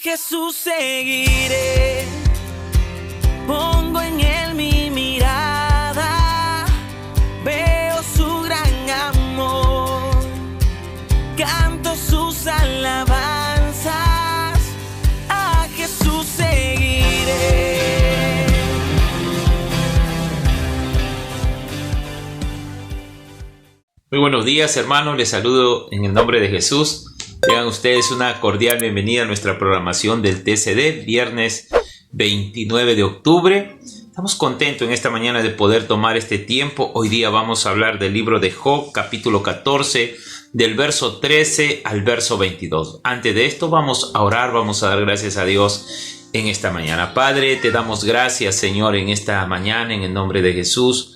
Jesús seguiré, pongo en él mi mirada, veo su gran amor, canto sus alabanzas, a Jesús seguiré. Muy buenos días, hermanos, les saludo en el nombre de Jesús. Tengan ustedes una cordial bienvenida a nuestra programación del TCD, viernes 29 de octubre. Estamos contentos en esta mañana de poder tomar este tiempo. Hoy día vamos a hablar del libro de Job, capítulo 14, del verso 13 al verso 22. Antes de esto vamos a orar, vamos a dar gracias a Dios en esta mañana. Padre, te damos gracias, Señor, en esta mañana, en el nombre de Jesús,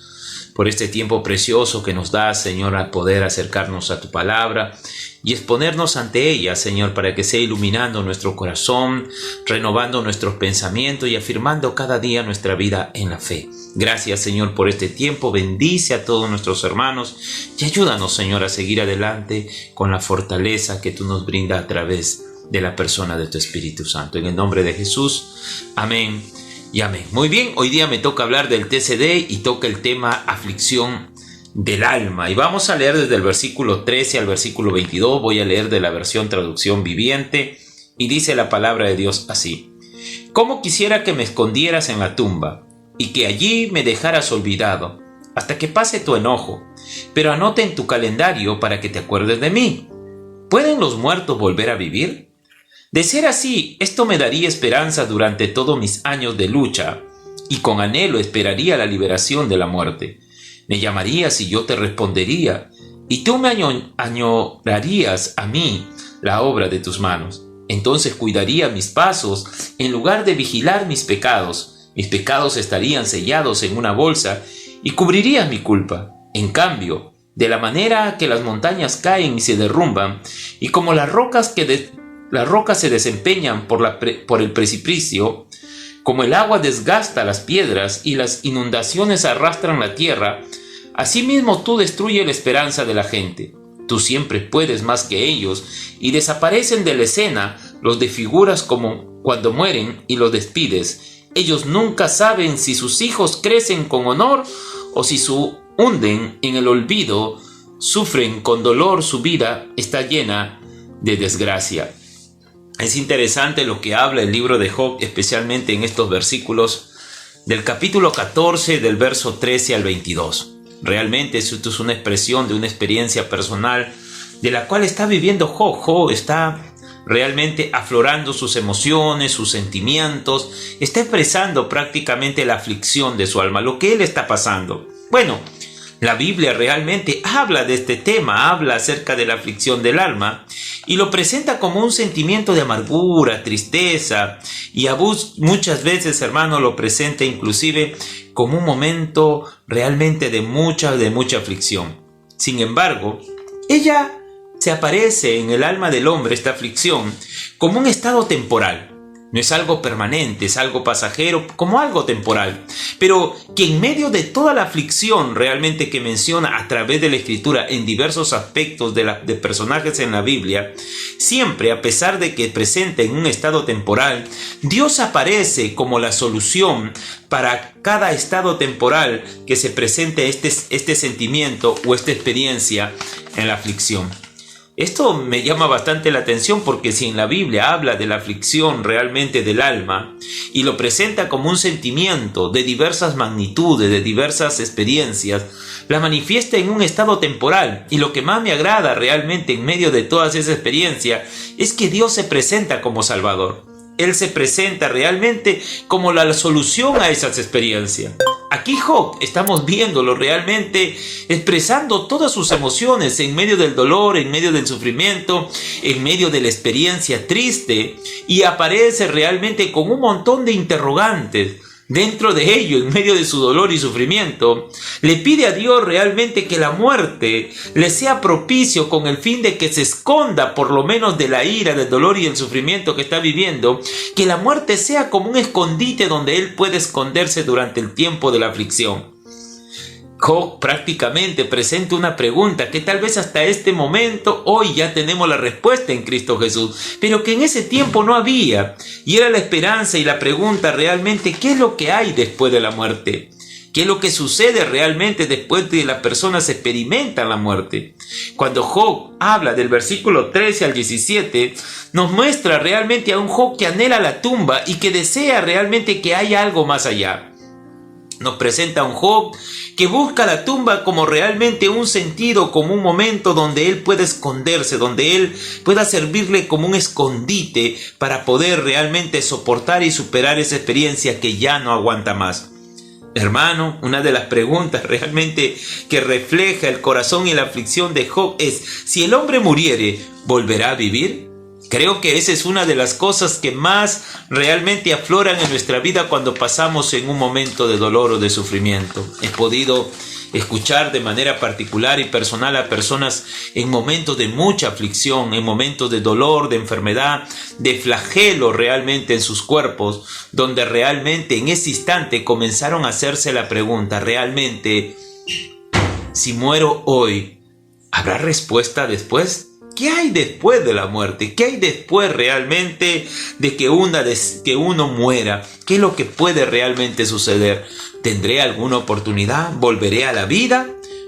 por este tiempo precioso que nos da, Señor, a poder acercarnos a tu palabra y exponernos ante ella, Señor, para que sea iluminando nuestro corazón, renovando nuestros pensamientos y afirmando cada día nuestra vida en la fe. Gracias, Señor, por este tiempo. Bendice a todos nuestros hermanos y ayúdanos, Señor, a seguir adelante con la fortaleza que tú nos brindas a través de la persona de tu Espíritu Santo. En el nombre de Jesús, amén y amén. Muy bien, hoy día me toca hablar del TCD y toca el tema aflicción del alma. Y vamos a leer desde el versículo 13 al versículo 22. Voy a leer de la versión traducción viviente y dice la palabra de Dios así: ¿Cómo quisiera que me escondieras en la tumba y que allí me dejaras olvidado hasta que pase tu enojo? Pero anota en tu calendario para que te acuerdes de mí. ¿Pueden los muertos volver a vivir? De ser así, esto me daría esperanza durante todos mis años de lucha, y con anhelo esperaría la liberación de la muerte. Me llamarías y yo te respondería, y tú me añorarías a mí la obra de tus manos. Entonces cuidaría mis pasos en lugar de vigilar mis pecados. Mis pecados estarían sellados en una bolsa y cubrirías mi culpa. En cambio, de la manera que las montañas caen y se derrumban, y como las rocas se desempeñan por el precipicio, como el agua desgasta las piedras y las inundaciones arrastran la tierra, asimismo tú destruyes la esperanza de la gente. Tú siempre puedes más que ellos y desaparecen de la escena, los desfiguras como cuando mueren y los despides. Ellos nunca saben si sus hijos crecen con honor o si se hunden en el olvido, sufren con dolor, su vida está llena de desgracia. Es interesante lo que habla el libro de Job, especialmente en estos versículos del capítulo 14, del verso 13 al 22. Realmente esto es una expresión de una experiencia personal de la cual está viviendo Job. Job está realmente aflorando sus emociones, sus sentimientos, está expresando prácticamente la aflicción de su alma, lo que él está pasando. Bueno, la Biblia realmente habla de este tema, habla acerca de la aflicción del alma y lo presenta como un sentimiento de amargura, tristeza y muchas veces, hermano, lo presenta inclusive como un momento realmente de mucha aflicción. Sin embargo, ella se aparece en el alma del hombre, esta aflicción, como un estado temporal. No es algo permanente, es algo pasajero, como algo temporal. Pero que en medio de toda la aflicción realmente que menciona a través de la Escritura en diversos aspectos de personajes en la Biblia, siempre, a pesar de que presenta en un estado temporal, Dios aparece como la solución para cada estado temporal que se presente este sentimiento o esta experiencia en la aflicción. Esto me llama bastante la atención porque si en la Biblia habla de la aflicción realmente del alma y lo presenta como un sentimiento de diversas magnitudes, de diversas experiencias, la manifiesta en un estado temporal. Y lo que más me agrada realmente en medio de todas esas experiencias es que Dios se presenta como Salvador. Él se presenta realmente como la solución a esas experiencias. Aquí Job estamos viéndolo realmente expresando todas sus emociones en medio del dolor, en medio del sufrimiento, en medio de la experiencia triste, y aparece realmente con un montón de interrogantes. Dentro de ello, en medio de su dolor y sufrimiento, le pide a Dios realmente que la muerte le sea propicio con el fin de que se esconda por lo menos de la ira, del dolor y el sufrimiento que está viviendo, que la muerte sea como un escondite donde él puede esconderse durante el tiempo de la aflicción. Job prácticamente presenta una pregunta que tal vez hasta este momento, hoy ya tenemos la respuesta en Cristo Jesús, pero que en ese tiempo no había, y era la esperanza y la pregunta realmente, ¿qué es lo que hay después de la muerte? ¿Qué es lo que sucede realmente después de que las personas experimentan la muerte? Cuando Job habla del versículo 13 al 17, nos muestra realmente a un Job que anhela la tumba y que desea realmente que haya algo más allá. Nos presenta a un Job que busca la tumba como realmente un sentido, como un momento donde él pueda esconderse, donde él pueda servirle como un escondite para poder realmente soportar y superar esa experiencia que ya no aguanta más. Hermano, una de las preguntas realmente que refleja el corazón y la aflicción de Job es: si el hombre muriere, ¿volverá a vivir? Creo que esa es una de las cosas que más realmente afloran en nuestra vida cuando pasamos en un momento de dolor o de sufrimiento. He podido escuchar de manera particular y personal a personas en momentos de mucha aflicción, en momentos de dolor, de enfermedad, de flagelo realmente en sus cuerpos, donde realmente en ese instante comenzaron a hacerse la pregunta: realmente, si muero hoy, ¿habrá respuesta después? ¿Qué hay después de la muerte? ¿Qué hay después realmente de que uno muera? ¿Qué es lo que puede realmente suceder? ¿Tendré alguna oportunidad? ¿Volveré a la vida?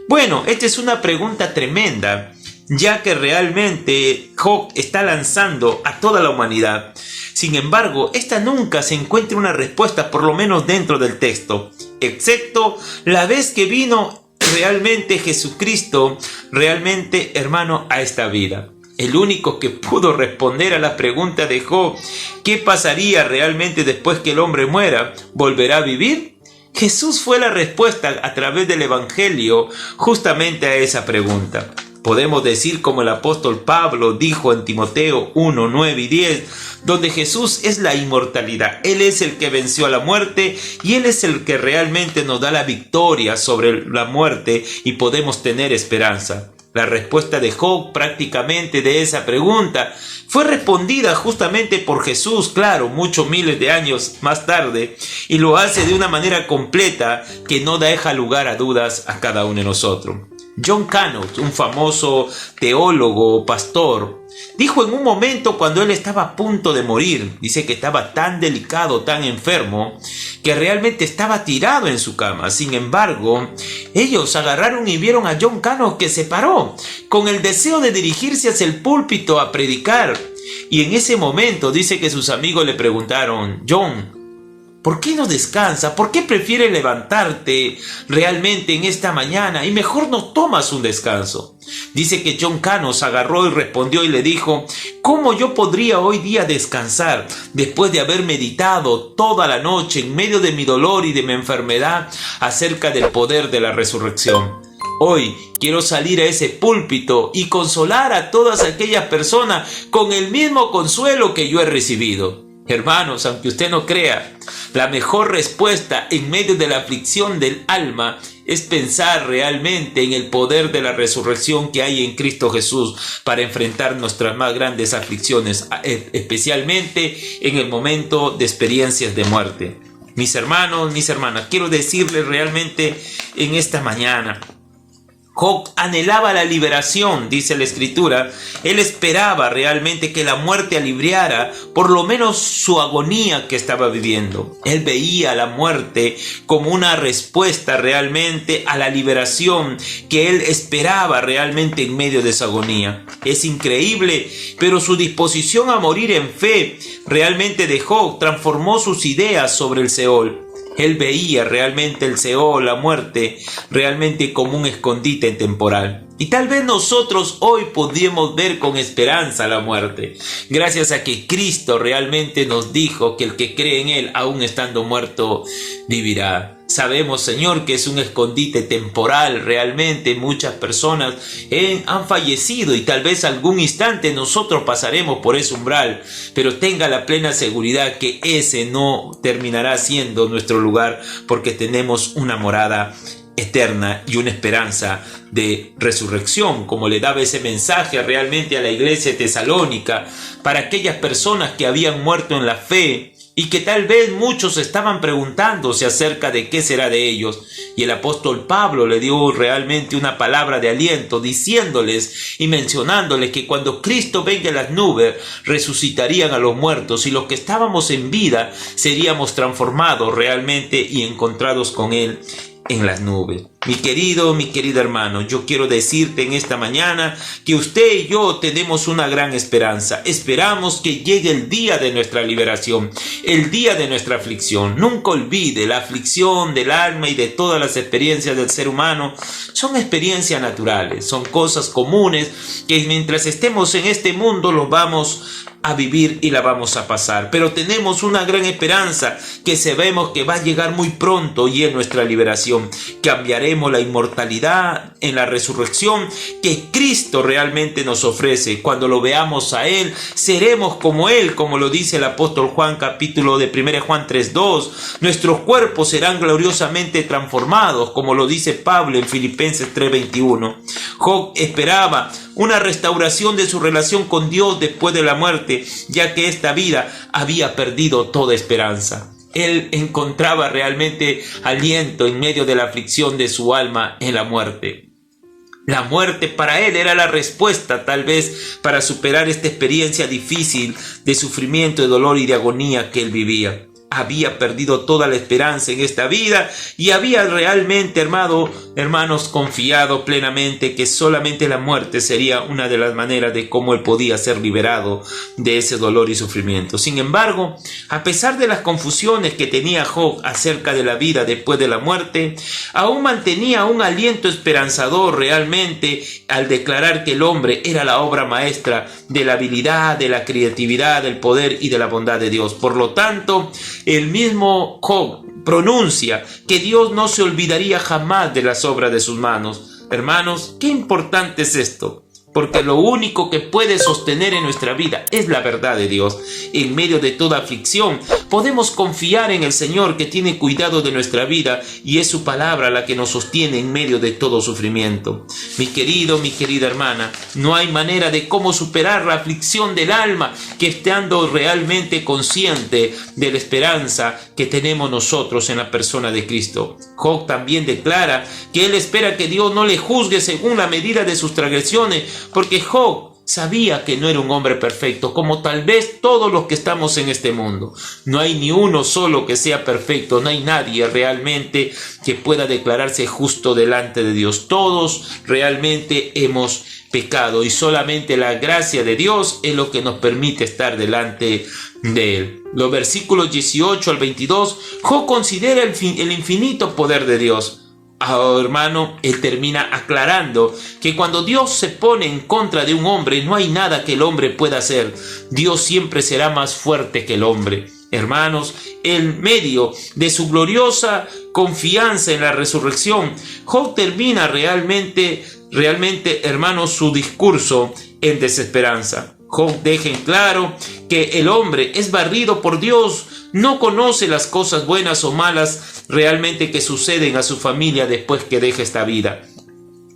Bueno, esta es una pregunta tremenda, ya que realmente Job está lanzando a toda la humanidad. Sin embargo, esta nunca se encuentra una respuesta, por lo menos dentro del texto, excepto la vez que vino realmente Jesucristo, realmente, hermano, a esta vida. El único que pudo responder a la pregunta de Job: ¿qué pasaría realmente después que el hombre muera? ¿Volverá a vivir? Jesús fue la respuesta a través del Evangelio justamente a esa pregunta. Podemos decir como el apóstol Pablo dijo en Timoteo 1, 9 y 10, donde Jesús es la inmortalidad. Él es el que venció a la muerte y Él es el que realmente nos da la victoria sobre la muerte y podemos tener esperanza. La respuesta de Job prácticamente de esa pregunta fue respondida justamente por Jesús, claro, muchos miles de años más tarde, y lo hace de una manera completa que no deja lugar a dudas a cada uno de nosotros. John Canut, un famoso teólogo, pastor, dijo en un momento cuando él estaba a punto de morir, dice que estaba tan delicado, tan enfermo, que realmente estaba tirado en su cama. Sin embargo, ellos agarraron y vieron a John Canut que se paró con el deseo de dirigirse hacia el púlpito a predicar. Y en ese momento dice que sus amigos le preguntaron: John, ¿por qué no descansa? ¿Por qué prefieres levantarte realmente en esta mañana y mejor no tomas un descanso? Dice que John Canut agarró y respondió y le dijo: ¿cómo yo podría hoy día descansar después de haber meditado toda la noche en medio de mi dolor y de mi enfermedad acerca del poder de la resurrección? Hoy quiero salir a ese púlpito y consolar a todas aquellas personas con el mismo consuelo que yo he recibido. Hermanos, aunque usted no crea, la mejor respuesta en medio de la aflicción del alma es pensar realmente en el poder de la resurrección que hay en Cristo Jesús para enfrentar nuestras más grandes aflicciones, especialmente en el momento de experiencias de muerte. Mis hermanos, mis hermanas, quiero decirles realmente en esta mañana, Job anhelaba la liberación, dice la Escritura. Él esperaba realmente que la muerte aliviara por lo menos su agonía que estaba viviendo. Él veía la muerte como una respuesta realmente a la liberación que él esperaba realmente en medio de esa agonía. Es increíble, pero su disposición a morir en fe realmente de Job transformó sus ideas sobre el Seol. Él veía realmente el Seol, la muerte, realmente como un escondite temporal. Y tal vez nosotros hoy podríamos ver con esperanza la muerte, gracias a que Cristo realmente nos dijo que el que cree en Él, aun estando muerto, vivirá. Sabemos, Señor, que es un escondite temporal. Realmente muchas personas han fallecido y tal vez algún instante nosotros pasaremos por ese umbral, pero tenga la plena seguridad que ese no terminará siendo nuestro lugar, porque tenemos una morada eterna y una esperanza de resurrección, como le daba ese mensaje realmente a la iglesia de Tesalónica, para aquellas personas que habían muerto en la fe y que tal vez muchos estaban preguntándose acerca de qué será de ellos. Y el apóstol Pablo le dio realmente una palabra de aliento, diciéndoles y mencionándoles que cuando Cristo venga en las nubes, resucitarían a los muertos, y los que estábamos en vida seríamos transformados realmente y encontrados con Él en las nubes. Mi querido hermano, yo quiero decirte en esta mañana que usted y yo tenemos una gran esperanza. Esperamos que llegue el día de nuestra liberación, el día de nuestra aflicción. Nunca olvide, la aflicción del alma y de todas las experiencias del ser humano son experiencias naturales, son cosas comunes que mientras estemos en este mundo los vamos a vivir y la vamos a pasar. Pero tenemos una gran esperanza que sabemos que va a llegar muy pronto, y es nuestra liberación. Cambiaremos la inmortalidad en la resurrección que Cristo realmente nos ofrece. Cuando lo veamos a Él, seremos como Él, como lo dice el apóstol Juan, capítulo de 1 Juan 3:2. Nuestros cuerpos serán gloriosamente transformados, como lo dice Pablo en Filipenses 3:21. Job esperaba una restauración de su relación con Dios después de la muerte, ya que esta vida había perdido toda esperanza. Él encontraba realmente aliento en medio de la aflicción de su alma en la muerte. La muerte para él era la respuesta, tal vez, para superar esta experiencia difícil de sufrimiento, de dolor y de agonía que él vivía. Había perdido toda la esperanza en esta vida y había realmente, hermanos, confiado plenamente que solamente la muerte sería una de las maneras de cómo él podía ser liberado de ese dolor y sufrimiento. Sin embargo, a pesar de las confusiones que tenía Job acerca de la vida después de la muerte, aún mantenía un aliento esperanzador realmente al declarar que el hombre era la obra maestra de la habilidad, de la creatividad, del poder y de la bondad de Dios. Por lo tanto, el mismo Job pronuncia que Dios no se olvidaría jamás de las obras de sus manos. Hermanos, qué importante es esto, porque lo único que puede sostener en nuestra vida es la verdad de Dios. En medio de toda aflicción, podemos confiar en el Señor, que tiene cuidado de nuestra vida, y es su palabra la que nos sostiene en medio de todo sufrimiento. Mi querida hermana, no hay manera de cómo superar la aflicción del alma que estando realmente consciente de la esperanza que tenemos nosotros en la persona de Cristo. Job también declara que él espera que Dios no le juzgue según la medida de sus transgresiones, porque Job sabía que no era un hombre perfecto, como tal vez todos los que estamos en este mundo. No hay ni uno solo que sea perfecto, no hay nadie realmente que pueda declararse justo delante de Dios. Todos realmente hemos pecado y solamente la gracia de Dios es lo que nos permite estar delante de Él. Los versículos 18 al 22, Job considera el infinito poder de Dios. Hermano, él termina aclarando que cuando Dios se pone en contra de un hombre, no hay nada que el hombre pueda hacer. Dios siempre será más fuerte que el hombre. Hermanos, en medio de su gloriosa confianza en la resurrección, Job termina realmente, hermanos, su discurso en desesperanza. Job deja en claro que el hombre es barrido por Dios, no conoce las cosas buenas o malas realmente que suceden a su familia después que deja esta vida.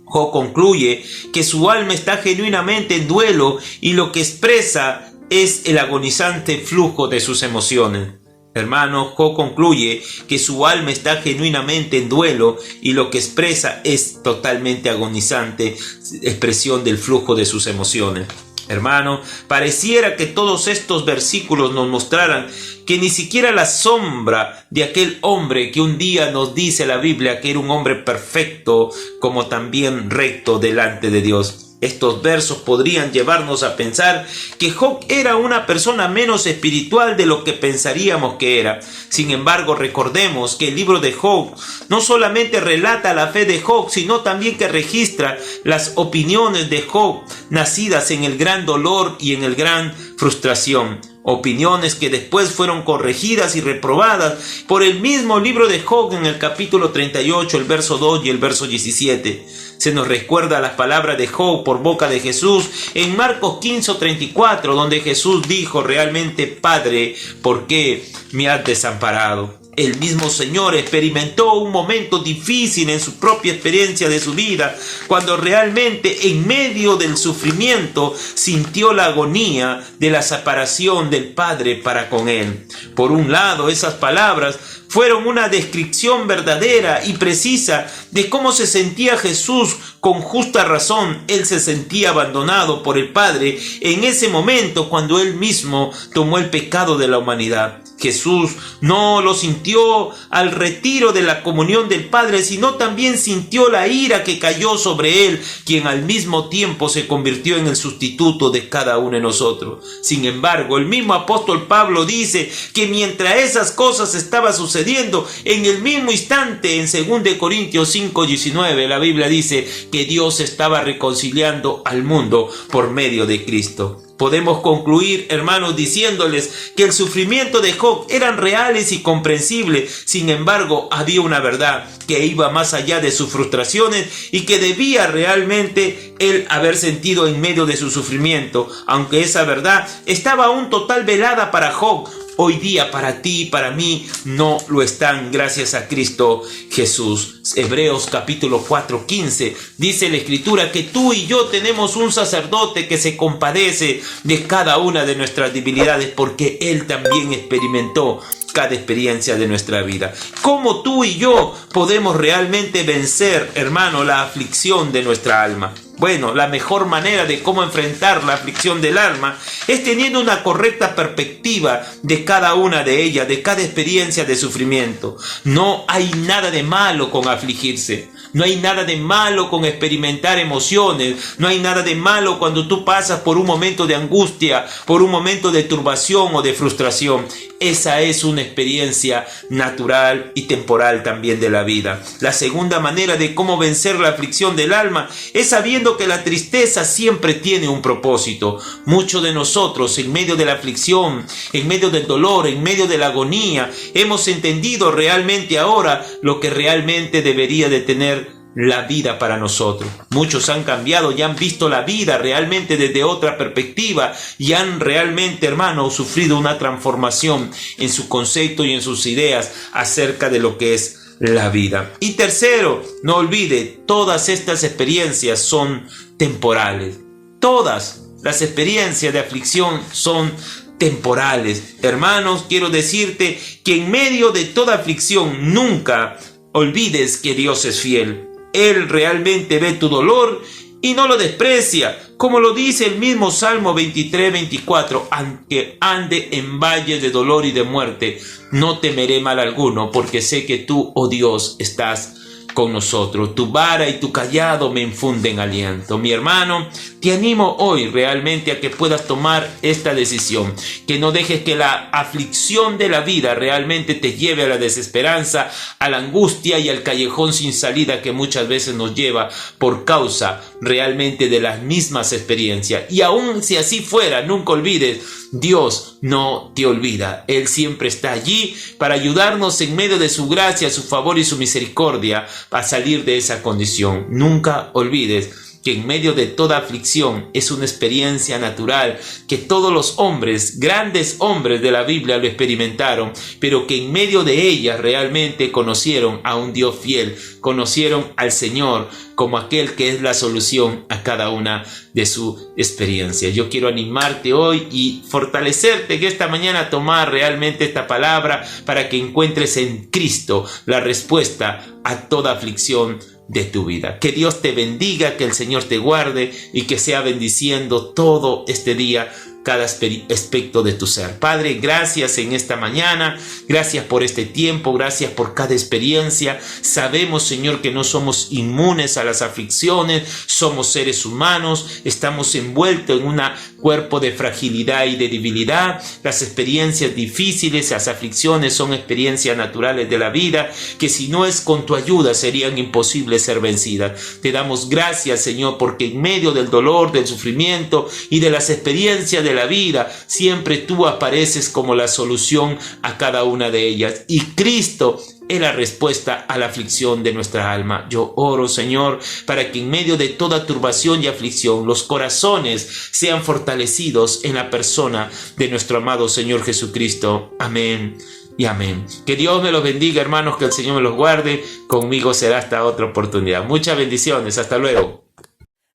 Job concluye que su alma está genuinamente en duelo y lo que expresa es el agonizante flujo de sus emociones. Hermano, Job concluye que su alma está genuinamente en duelo y lo que expresa es totalmente agonizante expresión del flujo de sus emociones. Hermano, pareciera que todos estos versículos nos mostraran que ni siquiera la sombra de aquel hombre que un día nos dice la Biblia que era un hombre perfecto, como también recto delante de Dios. Estos versos podrían llevarnos a pensar que Job era una persona menos espiritual de lo que pensaríamos que era. Sin embargo, recordemos que el libro de Job no solamente relata la fe de Job, sino también que registra las opiniones de Job, nacidas en el gran dolor y en el gran frustración. Opiniones que después fueron corregidas y reprobadas por el mismo libro de Job en el capítulo 38, el verso 2 y el verso 17. Se nos recuerda las palabras de Job por boca de Jesús en Marcos 15:34, donde Jesús dijo realmente: Padre, ¿por qué me has desamparado? El mismo Señor experimentó un momento difícil en su propia experiencia de su vida, cuando realmente en medio del sufrimiento sintió la agonía de la separación del Padre para con él. Por un lado, esas palabras fueron una descripción verdadera y precisa de cómo se sentía Jesús. Con justa razón, él se sentía abandonado por el Padre en ese momento cuando él mismo tomó el pecado de la humanidad. Jesús no lo sintió al retiro de la comunión del Padre, sino también sintió la ira que cayó sobre él, quien al mismo tiempo se convirtió en el sustituto de cada uno de nosotros. Sin embargo, el mismo apóstol Pablo dice que mientras esas cosas estaban sucediendo, en el mismo instante, en 2 Corintios 5:19, la Biblia dice que Dios estaba reconciliando al mundo por medio de Cristo. Podemos concluir, hermanos, diciéndoles que el sufrimiento de Job eran reales y comprensibles. Sin embargo, había una verdad que iba más allá de sus frustraciones y que debía realmente él haber sentido en medio de su sufrimiento. Aunque esa verdad estaba aún total velada para Job, hoy día para ti y para mí no lo están, gracias a Cristo Jesús. Hebreos capítulo 4:15 dice la Escritura que tú y yo tenemos un sacerdote que se compadece de cada una de nuestras debilidades, porque él también experimentó cada experiencia de nuestra vida. ¿Cómo tú y yo podemos realmente vencer, hermano, la aflicción de nuestra alma? Bueno, la mejor manera de cómo enfrentar la aflicción del alma es teniendo una correcta perspectiva de cada una de ellas, de cada experiencia de sufrimiento. No hay nada de malo con afligirse. No hay nada de malo con experimentar emociones. No hay nada de malo cuando tú pasas por un momento de angustia, por un momento de turbación o de frustración. Esa es una experiencia natural y temporal también de la vida. La segunda manera de cómo vencer la aflicción del alma es sabiendo que la tristeza siempre tiene un propósito. Muchos de nosotros, en medio de la aflicción, en medio del dolor, en medio de la agonía, hemos entendido realmente ahora lo que realmente debería de tener la vida para nosotros. Muchos han cambiado y han visto la vida realmente desde otra perspectiva y han realmente, hermanos, sufrido una transformación en su concepto y en sus ideas acerca de lo que es la vida. Y tercero, no olvide, todas estas experiencias son temporales. Todas las experiencias de aflicción son temporales. Hermanos, quiero decirte que en medio de toda aflicción nunca olvides que Dios es fiel. Él realmente ve tu dolor y no lo desprecia, como lo dice el mismo Salmo 23:24, aunque ande en valle de dolor y de muerte, no temeré mal alguno, porque sé que tú, oh Dios, estás con nosotros. Tu vara y tu cayado me infunden aliento. Mi hermano, te animo hoy realmente a que puedas tomar esta decisión, que no dejes que la aflicción de la vida realmente te lleve a la desesperanza, a la angustia y al callejón sin salida que muchas veces nos lleva por causa realmente de las mismas experiencias. Y aun si así fuera, nunca olvides, Dios no te olvida. Él siempre está allí para ayudarnos en medio de su gracia, su favor y su misericordia a salir de esa condición. Nunca olvides que en medio de toda aflicción es una experiencia natural, que todos los hombres, grandes hombres de la Biblia lo experimentaron, pero que en medio de ella realmente conocieron a un Dios fiel, conocieron al Señor como aquel que es la solución a cada una de sus experiencias. Yo quiero animarte hoy y fortalecerte que esta mañana tomar realmente esta palabra para que encuentres en Cristo la respuesta a toda aflicción de tu vida. Que Dios te bendiga, que el Señor te guarde y que sea bendiciendo todo este día cada aspecto de tu ser. Padre, gracias en esta mañana, gracias por este tiempo, gracias por cada experiencia. Sabemos, Señor, que no somos inmunes a las aflicciones, somos seres humanos, estamos envueltos en un cuerpo de fragilidad y de debilidad. Las experiencias difíciles, las aflicciones son experiencias naturales de la vida, que si no es con tu ayuda serían imposibles ser vencidas. Te damos gracias, Señor, porque en medio del dolor, del sufrimiento y de las experiencias de la vida, siempre tú apareces como la solución a cada una de ellas. Y Cristo es la respuesta a la aflicción de nuestra alma. Yo oro, Señor, para que en medio de toda turbación y aflicción, los corazones sean fortalecidos en la persona de nuestro amado Señor Jesucristo. Amén y amén. Que Dios me los bendiga, hermanos, que el Señor me los guarde. Conmigo será hasta otra oportunidad. Muchas bendiciones, hasta luego.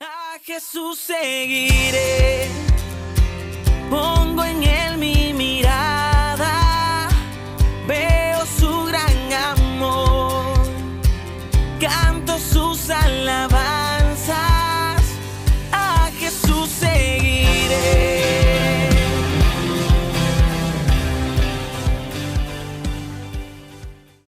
A Jesús seguiré.